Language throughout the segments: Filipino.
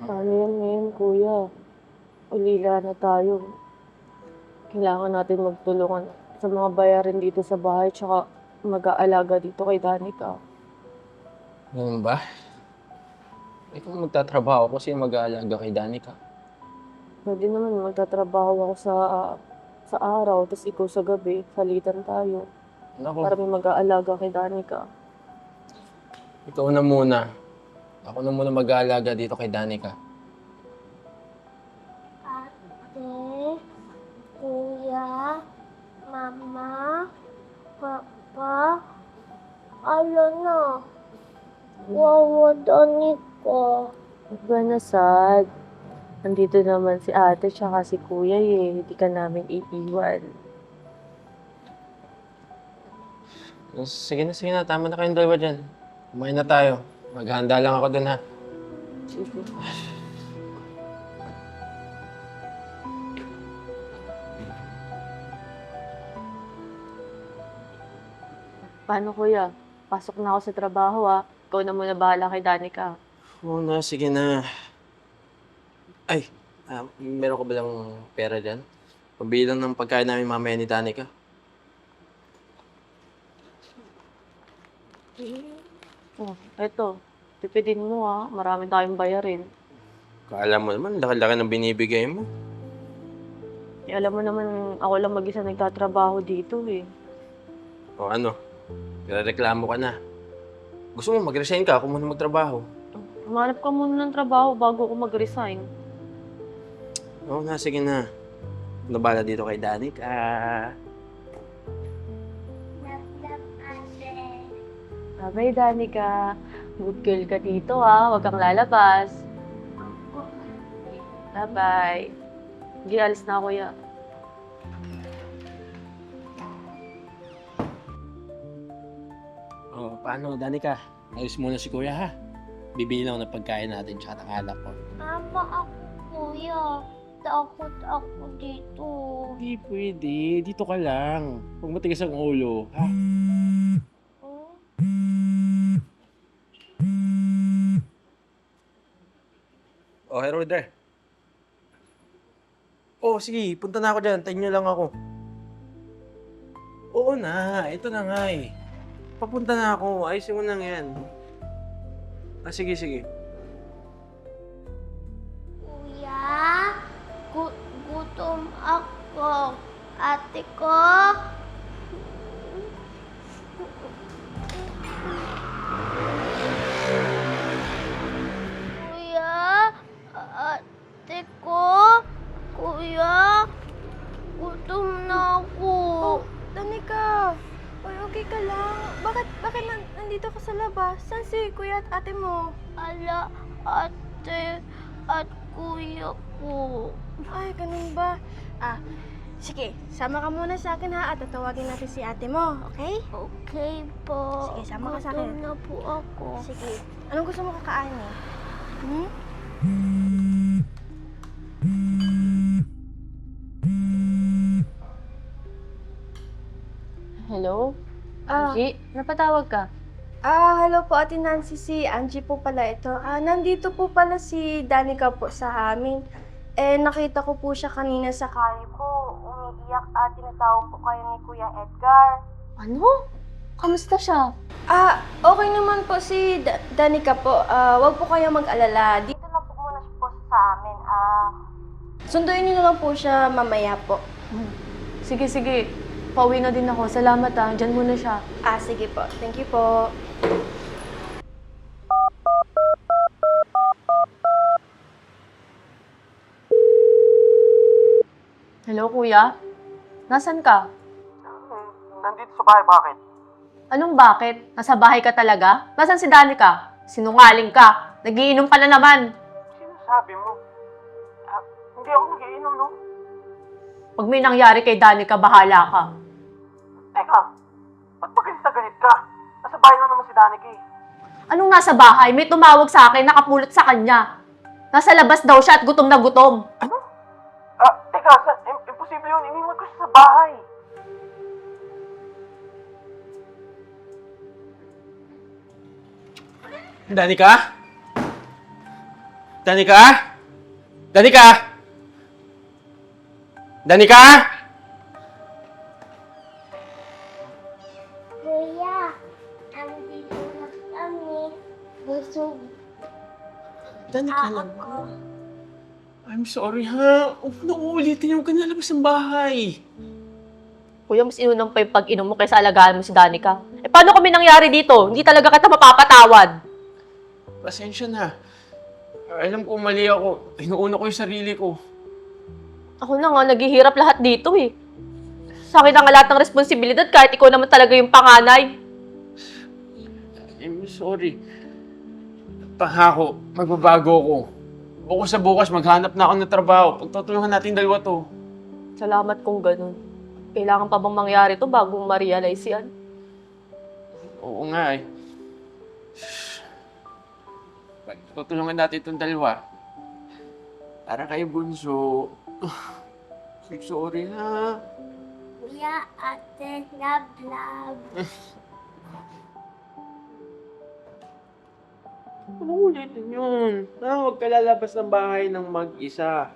Paano yan ngayon, kuya? Ulila na tayo. Kailangan natin magtulungan sa mga bayarin dito sa bahay tsaka mag-aalaga dito kay Danica. Ganun ba? Ikaw magtatrabaho ko, sino mag-aalaga kay Danica? Pwede naman magtatrabaho ako sa araw, tapos ikaw sa gabi, salitan tayo. Naku, Para may mag-aalaga kay Danica. ikaw na muna. Ako na muna mag-aalaga dito kay Danica. Ate, kuya, mama, papa, ano na? Wawa Danica. Huwag ka na sad. Nandito naman si ate tsaka si kuya eh. Hindi ka namin iiwan. Sige na. Tama na kayong dalawa dyan. Kumain na tayo. Maghahanda lang ako dun, ha? Sige. Paano kuya? Pasok na ako sa trabaho ah. Ikaw na muna bahala kay Danica. Oo na, sige na. Ay, meron ka ba lang pera dyan? Pabili lang ng pagkain namin mamaya ni Danica. Oh, eto. Tipidin mo ah. Marami tayong bayarin. Kala mo naman, laki-laki ng binibigay mo. Eh, alam mo naman, ako lang mag-isa nagtatrabaho dito eh. O ano, reklamo ka na. Gusto mo mag-resign ka, ako muna magtrabaho. Humanap ka muna ng trabaho bago ako mag-resign. Oo na, sige na. Nabala dito kay Danica. Love, ate. Bye, Danica. Good girl ka dito ah. Huwag kang lalabas. Bye-bye. Sige, alis na ako ya. Oh, paano, Danica? Ayos muna si Kuya, ha? Bibili lang ng pagkain natin tsaka ng alak ko. Mama, ako, kuya. Takot ako dito. Hindi pwede. Dito ka lang. Huwag matigas ang ulo, ha? Oh, hey, Roder. Oh, sige. Punta na ako dyan. Tayo niyo lang ako. Oo na. Ito na nga eh. Papunta na ako. Ayusin mo na yan. Ah, sige. Kuya, gutom ako. Ate ko. Kuya, ate ko. Kuya, gutom na ako. Oh, Danica! Uy, okay ka lang? Bakit nandito ka sa labas? Saan si kuya at ate mo? Ala, ate at kuya ko. Ay, ganun ba? Sige, sama ka muna sa akin ha at tatawagin natin si ate mo, okay? Okay po. Sige, sama ka sa akin. Gutom na po ako. Sige. Anong gusto mo kakainin? Hmm? Hello? Angie, napatawag ka? Hello po Ate Nancy, si Angie po pala ito. Nandito po pala si Danica po sa amin. Nakita ko po siya kanina sa kalye po. Umiiyak at tinatawag po kayo ni Kuya Edgar. Ano? Kamusta siya? Okay naman po si Danica po. Wag po kayo mag-alala. Dito na po muna siya po sa amin. Sunduin niyo na lang po siya mamaya po. Sige. Pauwi na din ako. Salamat ah. Diyan muna siya. Sige po. Thank you po. Hello, kuya? Nasaan ka? Nandito sa bahay, bakit? Anong bakit? Nasa bahay ka talaga? Nasaan si Danica? Sinungaling ka. Nagiinom ka na naman. Sinasabi mo? Hindi ako nagiinom, no? Pag may nangyari kay Danica, bahala ka. Teka, ba't ba ganit ka? Nasa bahay lang naman si Danica eh. Anong nasa bahay? May tumawag sa akin, nakapulot sa kanya. Nasa labas daw siya at gutom na gutom. Ano? Teka, imposible yun. Iniwan ko siya sa bahay. Danica? Danica? Danica? Danica? Kuya, andito na kami. Busog Danica ako. lang. I'm sorry ha. Huwag na uulitin yung kanalabas ng bahay. Kuya, mas inunang pa yung pag-inom mo kaysa alagaan mo si Danica. Eh, paano kami nangyari dito? Hindi talaga kita mapapatawad. Pasensya na. Alam ko mali ako. Inuuna ko yung sarili ko. Ako na nga, naghihirap lahat dito eh. Sa akin na nga lahat ng responsibilidad kahit ikaw naman talaga yung panganay. I'm sorry. Pangako, magbabago ko. Bukas sa bukas, maghanap na ako ng trabaho. Pagtutulungan natin dalawa to. Salamat kung ganun. Kailangan pa bang mangyari to bago ma-realize yan? Oo nga eh. Pagtutulungan natin itong dalawa. Para kay Bunso. I'm sorry ha. Kuya, ate, love, love. Ano ulitin yun? Huwag ka lalabas ng bahay ng mag-isa.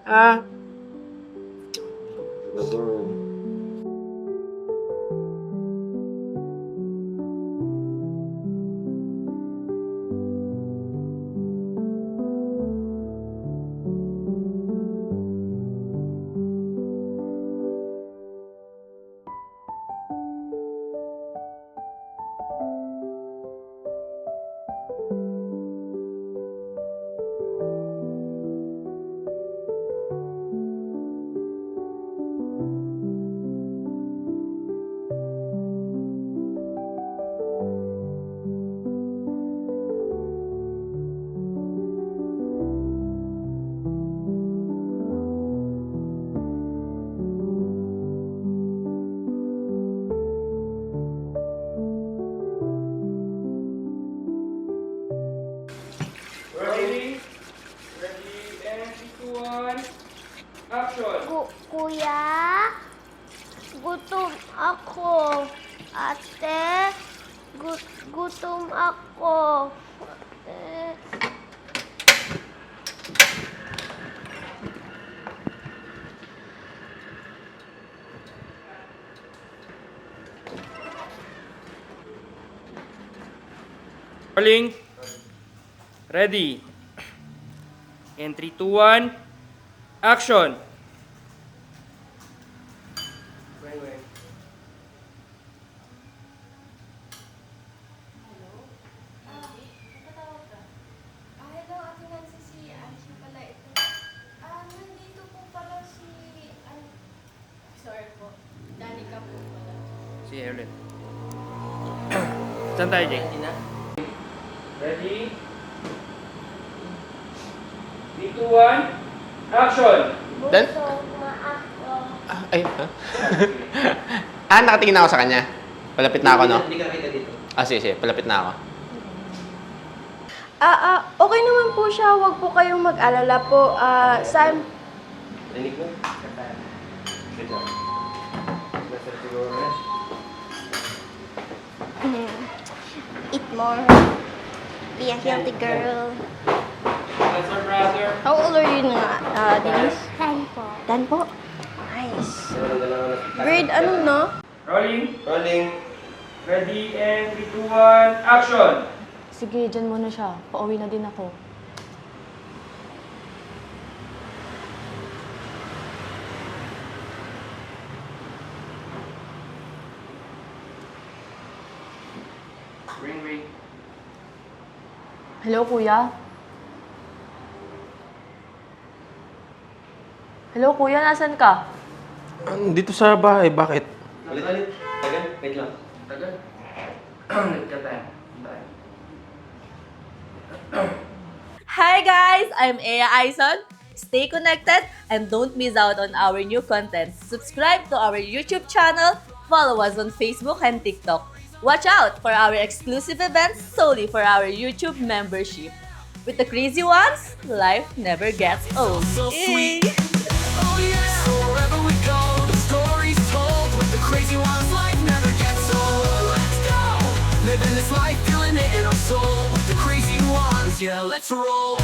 Ha? Ready? Ready, and 2, 1, action! Kuya, gutom ako. Ate, gutom ako. Ate. Rolling. Ready. In 3, 2, 1, action! Hello, Ate Nancy, si Angie pala ito. Nandito po pala si... Sorry po, Danica po pala. Sige ulit. Saan tayo, Jake? Ready? 3, 2, 1, action! Dan? Busog na ako. Ay, ha? Nakatingin na ako sa kanya. Palapit na ako, no? Hindi ka kita dito. Sige, palapit na ako. Okay naman po siya. Huwag po kayong mag-alala po. Sam, Rinig mo? Sit down. Basta siguro na. Eat more. Be a healthy girl. That's our brother. how old are you na, Denise? Kain po. Dan po. Nice. Meron dalawa na. Grade ano, no? Rolling. Rolling. Ready, and 3, 2, 1, action! Sige, dyan muna siya. Pauwi na din ako. Ring. Hello, kuya? Hello, kuya, nasan ka? Dito sa bahay, bakit? Ulit. Tagal. Wait lang. Tagal. Nagkatayan. Hi guys, I'm Ea Aison. Stay connected and don't miss out on our new content. Subscribe to our YouTube channel, follow us on Facebook and TikTok. Watch out for our exclusive events solely for our YouTube membership. With the crazy ones, life never gets old. Yay! Oh yeah, wherever we go, the story's told. With the crazy ones, life never gets old. Let's go, living this life, feeling it in our soul. With the crazy ones, yeah, let's roll.